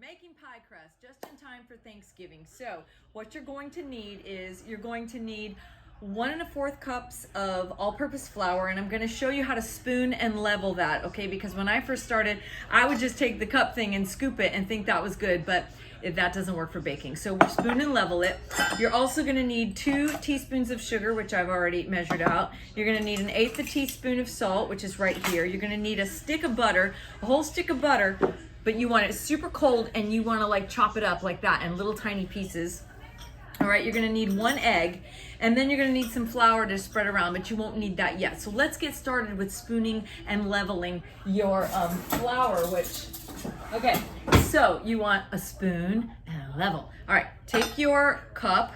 Making pie crust just in time for Thanksgiving. So what you're going to need is you're going to need 1 1/4 cups of all-purpose flour, and I'm going to show you how to spoon and level that, okay? Because when I first started, I would just take the cup thing and scoop it and think that was good, but that doesn't work for baking. So we'll spoon and level it. You're also going to need 2 teaspoons of sugar, which I've already measured out. You're going to need 1/8 teaspoon of salt, which is right here. You're going to need a stick of butter, a whole stick of butter, but you want it super cold and you want to like chop it up like that in little tiny pieces. All right, you're gonna need 1 egg, and then you're gonna need some flour to spread around, but you won't need that yet. So let's get started with spooning and leveling your flour, okay, so you want a spoon and a level. All right, take your cup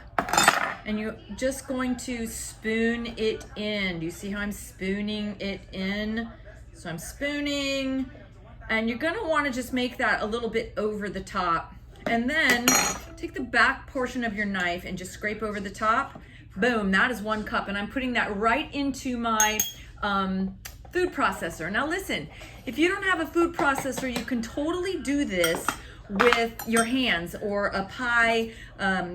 and you're just going to spoon it in. Do you see how I'm spooning it in? So I'm spooning, and you're gonna wanna just make that a little bit over the top. And then take the back portion of your knife and just scrape over the top. Boom, that is 1 cup. And I'm putting that right into my food processor. Now listen, if you don't have a food processor, you can totally do this with your hands or a pie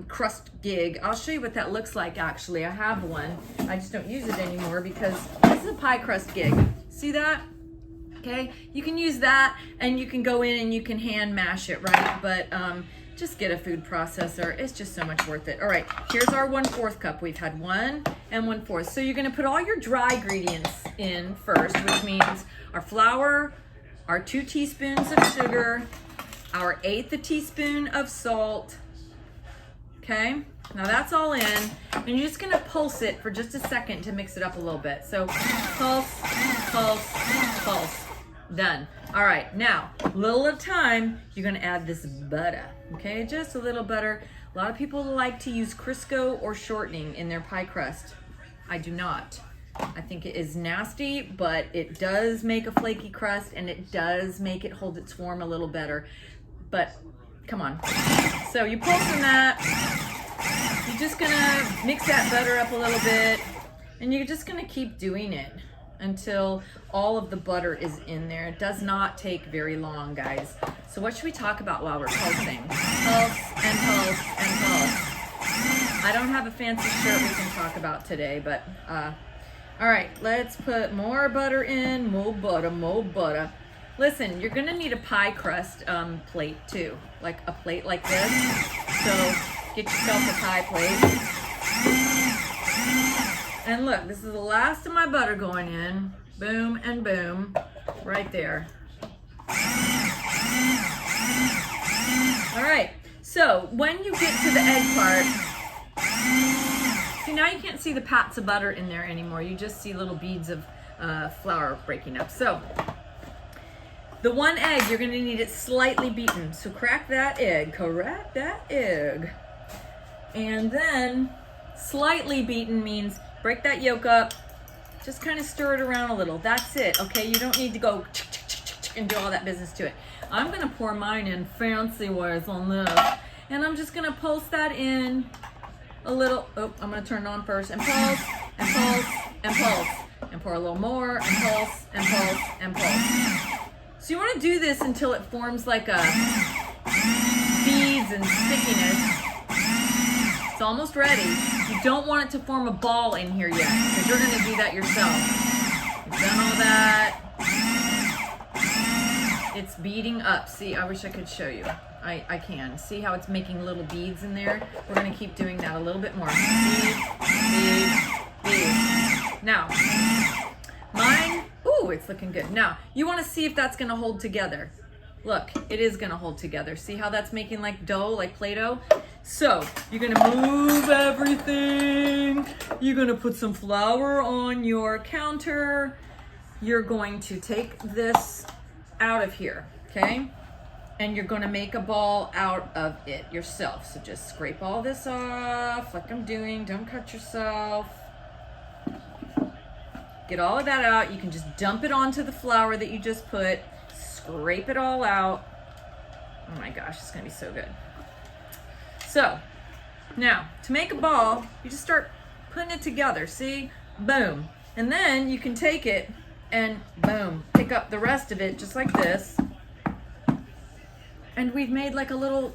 crust gig. I'll show you what that looks like actually. I have one. I just don't use it anymore because this is a pie crust gig. See that? Okay, you can use that and you can go in and you can hand mash it, right? But just get a food processor. It's just so much worth it. All right, here's our 1/4 cup. We've had 1 and 1/4. So you're gonna put all your dry ingredients in first, which means our flour, our 2 teaspoons of sugar, our 1/8 teaspoon of salt. Okay, now that's all in, and you're just gonna pulse it for just a second to mix it up a little bit. So pulse, pulse, pulse. Done. All right, now, little at a time, you're gonna add this butter, okay? Just a little butter. A lot of people like to use Crisco or shortening in their pie crust. I do not. I think it is nasty, but it does make a flaky crust and it does make it hold its form a little better. But come on. So you pulsing that. You're just gonna mix that butter up a little bit, and you're just gonna keep doing it until all of the butter is in there. It does not take very long, guys. So what should we talk about while we're pulsing? Pulse and pulse and pulse. I don't have a fancy shirt we can talk about today, but all right, let's put more butter in, more butter, more butter. Listen, you're gonna need a pie crust plate too, like a plate like this. So get yourself a pie plate. And look, this is the last of my butter going in. Boom and boom, right there. All right, so when you get to the egg part, see now you can't see the pats of butter in there anymore. You just see little beads of flour breaking up. So the 1 egg, you're gonna need it slightly beaten. So crack that egg. And then slightly beaten means break that yolk up, just kind of stir it around a little. That's it, okay? You don't need to go and do all that business to it. I'm gonna pour mine in fancy ways on this, and I'm just gonna pulse that in a little. Oh, I'm gonna turn it on first, and pulse, and pulse, and pulse, and pour a little more, and pulse, and pulse, and pulse. So you wanna do this until it forms like a beads and stickiness. It's almost ready. You don't want it to form a ball in here yet, because you're gonna do that yourself. You've done all that. It's beading up. See, I wish I could show you. I can. See how it's making little beads in there? We're gonna keep doing that a little bit more. Beads, beads, beads. Now, mine, ooh, it's looking good. Now, you wanna see if that's gonna hold together. Look, it is gonna hold together. See how that's making like dough, like Play-Doh? So, you're gonna move everything. You're gonna put some flour on your counter. You're going to take this out of here, okay? And you're gonna make a ball out of it yourself. So just scrape all this off like I'm doing. Don't cut yourself. Get all of that out. You can just dump it onto the flour that you just put. Scrape it all out. Oh my gosh, it's gonna be so good. So, now, to make a ball, you just start putting it together, see? Boom. And then you can take it and boom, pick up the rest of it just like this. And we've made like a little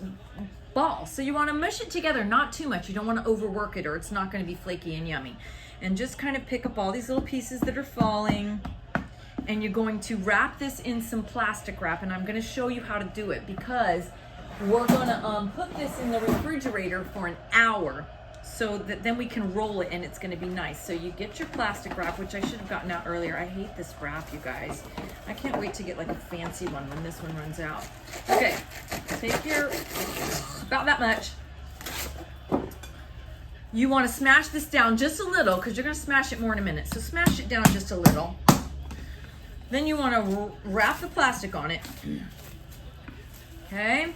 ball. So you want to mush it together, not too much. You don't want to overwork it or it's not going to be flaky and yummy. And just kind of pick up all these little pieces that are falling. And you're going to wrap this in some plastic wrap. And I'm going to show you how to do it because we're going to put this in the refrigerator for an hour so that then we can roll it and it's going to be nice. So you get your plastic wrap, which I should have gotten out earlier. I hate this wrap, you guys. I can't wait to get like a fancy one when this one runs out. Okay, take your, about that much. You want to smash this down just a little because you're going to smash it more in a minute. So smash it down just a little. Then you want to wrap the plastic on it. Okay,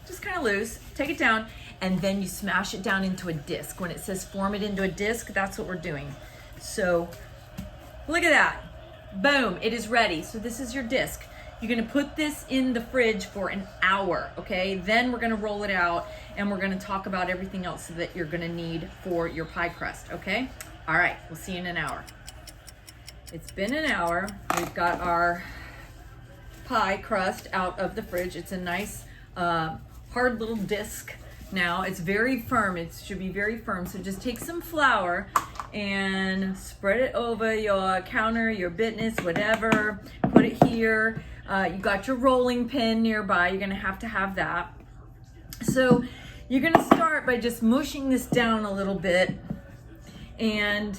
just kind of loose. Take it down. And then you smash it down into a disc. When it says form it into a disc, that's what we're doing. So look at that. Boom, it is ready. So this is your disc. You're gonna put this in the fridge for an hour, okay? Then we're gonna roll it out and we're gonna talk about everything else that you're gonna need for your pie crust, okay? All right, we'll see you in an hour. It's been an hour. We've got our pie crust out of the fridge. It's a nice, hard little disc. Now it's very firm, it should be very firm. So just take some flour and spread it over your counter, your business, whatever. Put it here. You got your rolling pin nearby. You're gonna have to have that. So you're gonna start by just mushing this down a little bit and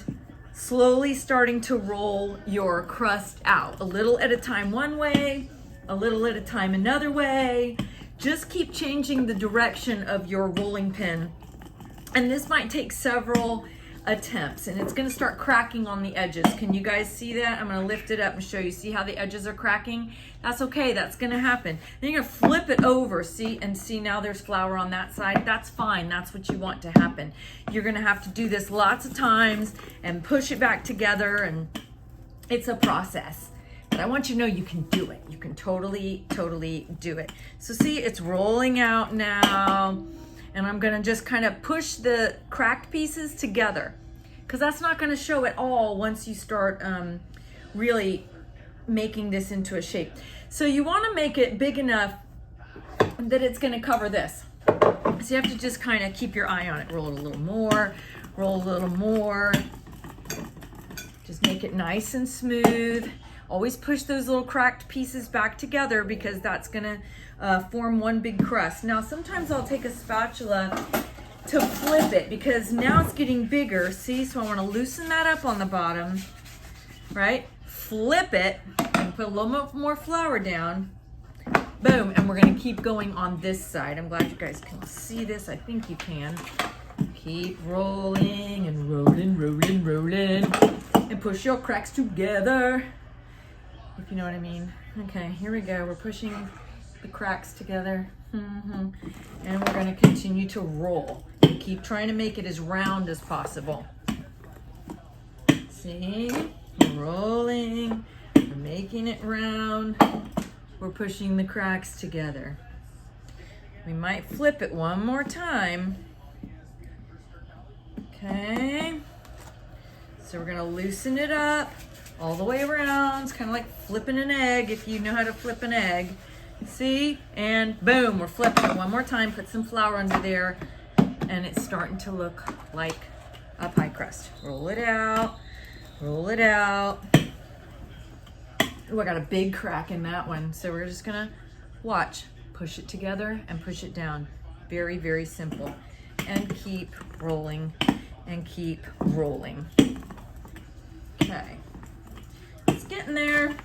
slowly starting to roll your crust out. A little at a time one way, a little at a time another way. Just keep changing the direction of your rolling pin. And this might take several attempts and it's gonna start cracking on the edges. Can you guys see that? I'm gonna lift it up and show you. See how the edges are cracking? That's okay, that's gonna happen. Then you're gonna flip it over, see now there's flour on that side. That's fine, that's what you want to happen. You're gonna have to do this lots of times and push it back together, and it's a process. But I want you to know you can do it. You can totally do it. So see, it's rolling out now. And I'm gonna just kind of push the cracked pieces together because that's not gonna show at all once you start really making this into a shape. So you wanna make it big enough that it's gonna cover this. So you have to just kind of keep your eye on it. Roll it a little more, roll a little more. Just make it nice and smooth. Always push those little cracked pieces back together because that's gonna form one big crust. Now sometimes I'll take a spatula to flip it because now it's getting bigger. See, so I wanna loosen that up on the bottom, right? Flip it and put a little more flour down. Boom, and we're gonna keep going on this side. I'm glad you guys can see this. I think you can. Keep rolling and rolling. And push your cracks together. If you know what I mean. Okay, here we go. We're pushing the cracks together. And we're gonna continue to roll. And keep trying to make it as round as possible. See, we're rolling, we're making it round. We're pushing the cracks together. We might flip it one more time. Okay, so we're gonna loosen it up all the way around. It's kind of like flipping an egg if you know how to flip an egg. See, and boom, we're flipping it one more time. Put some flour under there and it's starting to look like a pie crust. Roll it out, roll it out. Oh, I got a big crack in that one. So we're just gonna watch, push it together and push it down. Very, very simple. And keep rolling and keep rolling. Okay. It's getting there.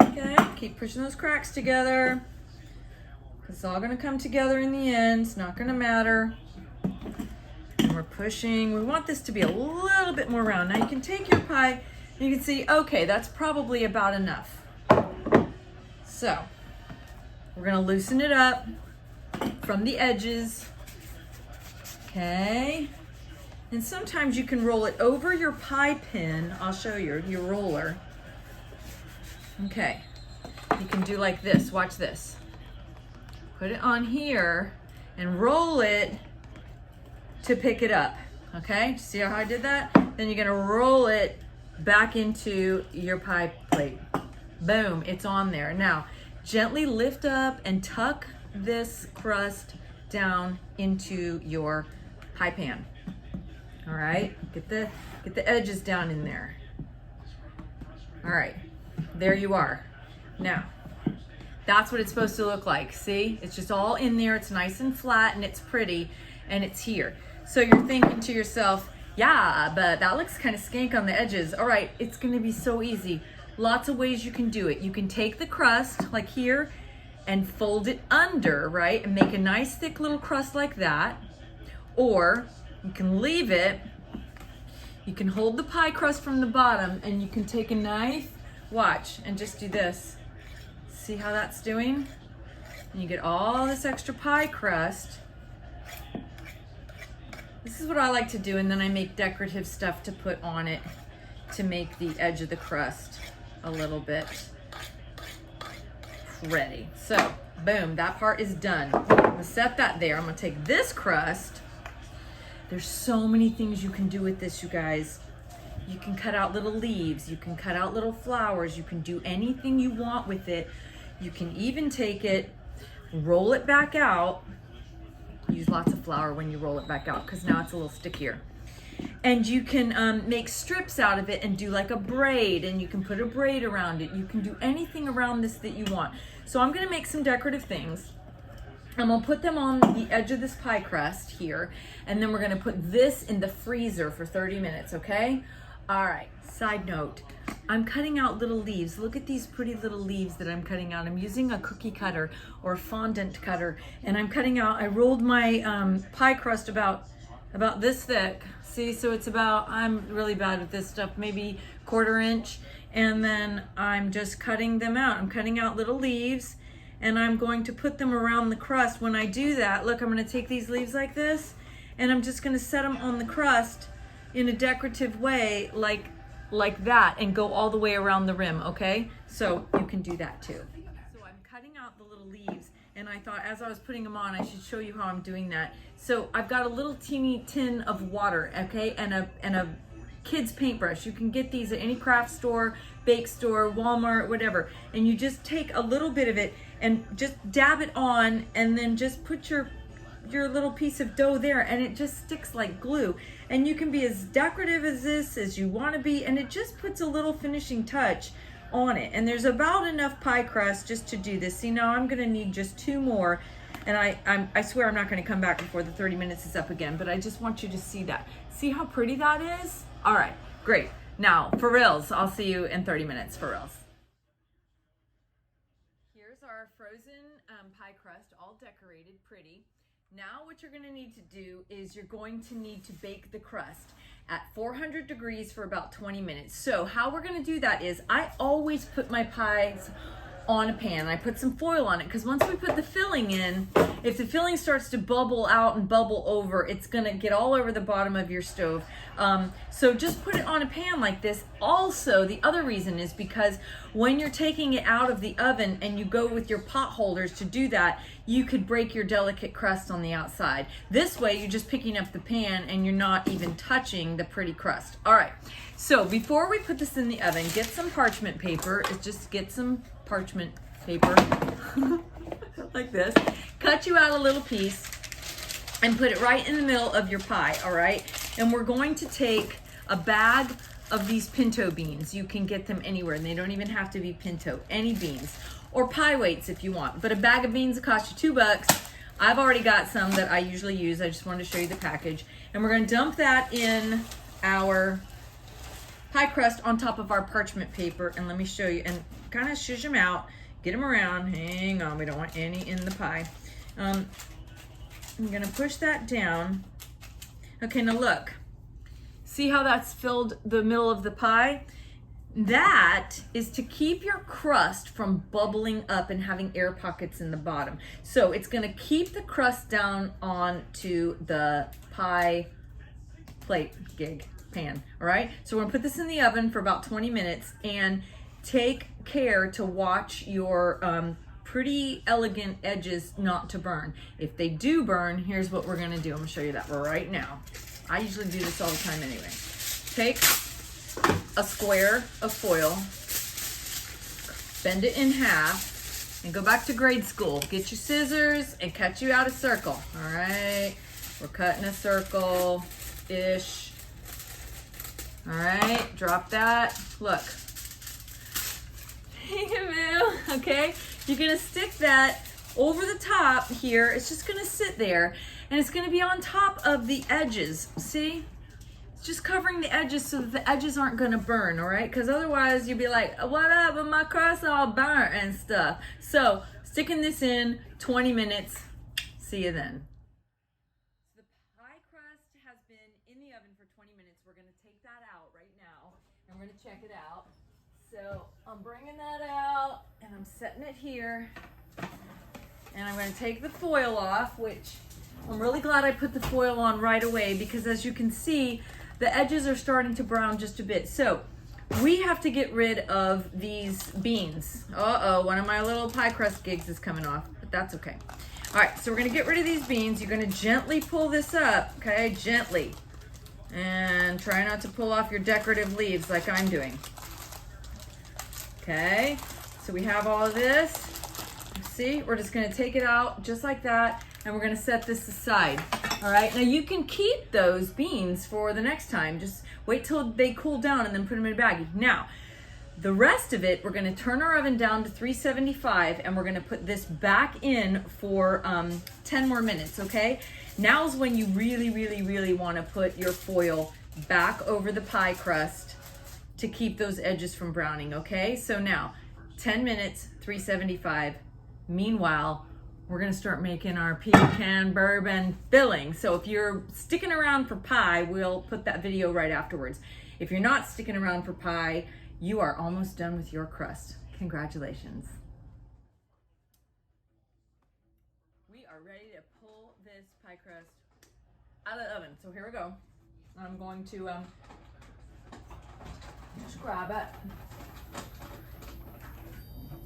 Okay, keep pushing those cracks together. It's all gonna come together in the end. It's not gonna matter. And we're pushing. We want this to be a little bit more round. Now you can take your pie and you can see, okay, that's probably about enough. So we're gonna loosen it up from the edges. Okay. And sometimes you can roll it over your pie pin. I'll show you your roller. Okay, you can do like this, watch this. Put it on here and roll it to pick it up, okay? See how I did that? Then you're gonna roll it back into your pie plate. Boom, it's on there. Now, gently lift up and tuck this crust down into your pie pan. All right, get the edges down in there. All right, there you are. Now, that's what it's supposed to look like. See, it's just all in there. It's nice and flat and it's pretty and it's here. So you're thinking to yourself, yeah, but that looks kind of skank on the edges. All right, it's gonna be so easy. Lots of ways you can do it. You can take the crust like here and fold it under, right? And make a nice thick little crust like that. Or you can leave it. You can hold the pie crust from the bottom and you can take a knife, watch, and just do this. See how that's doing? And you get all this extra pie crust. This is what I like to do, and then I make decorative stuff to put on it to make the edge of the crust a little bit ready. So, boom, that part is done. I'm gonna set that there. I'm gonna take this crust. There's so many things you can do with this, you guys. You can cut out little leaves. You can cut out little flowers. You can do anything you want with it. You can even take it, roll it back out. Use lots of flour when you roll it back out because now it's a little stickier. And you can make strips out of it and do like a braid, and you can put a braid around it. You can do anything around this that you want. So I'm gonna make some decorative things. I'm gonna put them on the edge of this pie crust here, and then we're gonna put this in the freezer for 30 minutes, okay? All right, side note, I'm cutting out little leaves. Look at these pretty little leaves that I'm cutting out. I'm using a cookie cutter or fondant cutter, and I'm cutting out, I rolled my pie crust about this thick. See, so it's about, I'm really bad with this stuff, maybe 1/4 inch, and then I'm just cutting them out. I'm cutting out little leaves, and I'm going to put them around the crust. When I do that, look, I'm gonna take these leaves like this, and I'm just gonna set them on the crust in a decorative way, like that, and go all the way around the rim, okay? So you can do that too. So I'm cutting out the little leaves, and I thought as I was putting them on, I should show you how I'm doing that. So I've got a little teeny tin of water, okay, and a kid's paintbrush. You can get these at any craft store, bake store, Walmart, whatever. And you just take a little bit of it and just dab it on, and then just put your little piece of dough there, and it just sticks like glue. And you can be as decorative as this as you want to be, and it just puts a little finishing touch on it. And there's about enough pie crust just to do this. See, now I'm gonna need just 2 more, and I swear I'm not gonna come back before the 30 minutes is up again, but I just want you to see that. See how pretty that is? All right, great. Now, for reals, I'll see you in 30 minutes, for reals. Here's our frozen pie crust, all decorated, pretty. Now what you're gonna need to do is you're going to need to bake the crust at 400 degrees for about 20 minutes. So how we're gonna do that is I always put my pies on a pan. I put some foil on it because once we put the filling in, if the filling starts to bubble out and bubble over, it's gonna get all over the bottom of your stove. So just put it on a pan like this. Also, the other reason is because when you're taking it out of the oven and you go with your pot holders to do that, you could break your delicate crust on the outside. This way, you're just picking up the pan and you're not even touching the pretty crust. All right, so before we put this in the oven, get some parchment paper. Just get some parchment paper like this. Cut you out a little piece and put it right in the middle of your pie, all right? And we're going to take a bag of these pinto beans. You can get them anywhere, and they don't even have to be pinto, any beans. Or pie weights if you want. But a bag of beans will cost you $2. I've already got some that I usually use. I just wanted to show you the package. And we're gonna dump that in our pie crust on top of our parchment paper. And let me show you, and kind of shush them out, get them around. Hang on, we don't want any in the pie. I'm gonna push that down. Okay, now look. See how that's filled the middle of the pie? That is to keep your crust from bubbling up and having air pockets in the bottom. So it's gonna keep the crust down onto the pie plate pan, all right? So we're gonna put this in the oven for about 20 minutes and take care to watch your pretty elegant edges not to burn. If they do burn, here's what we're gonna do. I'm gonna show you that right now. I usually do this all the time anyway. Take a square of foil, bend it in half, and go back to grade school. Get your scissors and cut you out a circle. All right, we're cutting a circle-ish. All right, drop that. Look. Okay, you're gonna stick that over the top here. It's just gonna sit there, and it's gonna be on top of the edges. See? It's just covering the edges so that the edges aren't gonna burn, all right? Because otherwise you'll be like, what up with my crust all burnt and stuff. So, sticking this in 20 minutes. See you then. The pie crust has been in the oven for 20 minutes. We're gonna take that out right now, and we're gonna check it out. So, I'm bringing that out, and I'm setting it here. And I'm gonna take the foil off, which I'm really glad I put the foil on right away, because as you can see, the edges are starting to brown just a bit. So we have to get rid of these beans. Uh-oh, one of my little pie crust gigs is coming off, but that's okay. All right, so we're gonna get rid of these beans. You're gonna gently pull this up, okay, gently. And try not to pull off your decorative leaves like I'm doing. Okay, so we have all of this. See, we're just gonna take it out just like that, and we're gonna set this aside. All right, now you can keep those beans for the next time. Just wait till they cool down and then put them in a bag. Now, the rest of it, we're gonna turn our oven down to 375, and we're gonna put this back in for 10 more minutes, okay? Now's when you really, really, really wanna put your foil back over the pie crust to keep those edges from browning, okay? So now, 10 minutes, 375. Meanwhile, we're gonna start making our pecan bourbon filling. So if you're sticking around for pie, we'll put that video right afterwards. If you're not sticking around for pie, you are almost done with your crust. Congratulations. We are ready to pull this pie crust out of the oven. So here we go. I'm going to just grab it.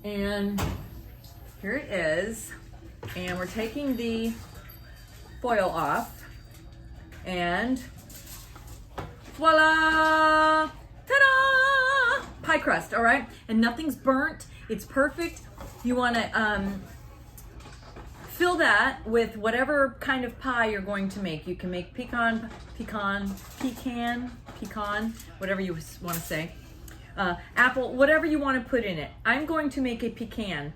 And here it is. And we're taking the foil off, and voila, ta-da! Pie crust, all right? And nothing's burnt, it's perfect. You wanna fill that with whatever kind of pie you're going to make. You can make pecan, whatever you wanna say. Apple, whatever you want to put in it. I'm going to make a pecan.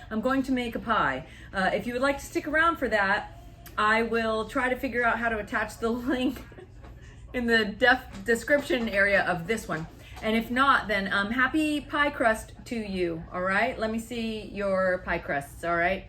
I'm going to make a pie. If you would like to stick around for that, I will try to figure out how to attach the link in the description area of this one. And if not, then happy pie crust to you, all right? Let me see your pie crusts, all right?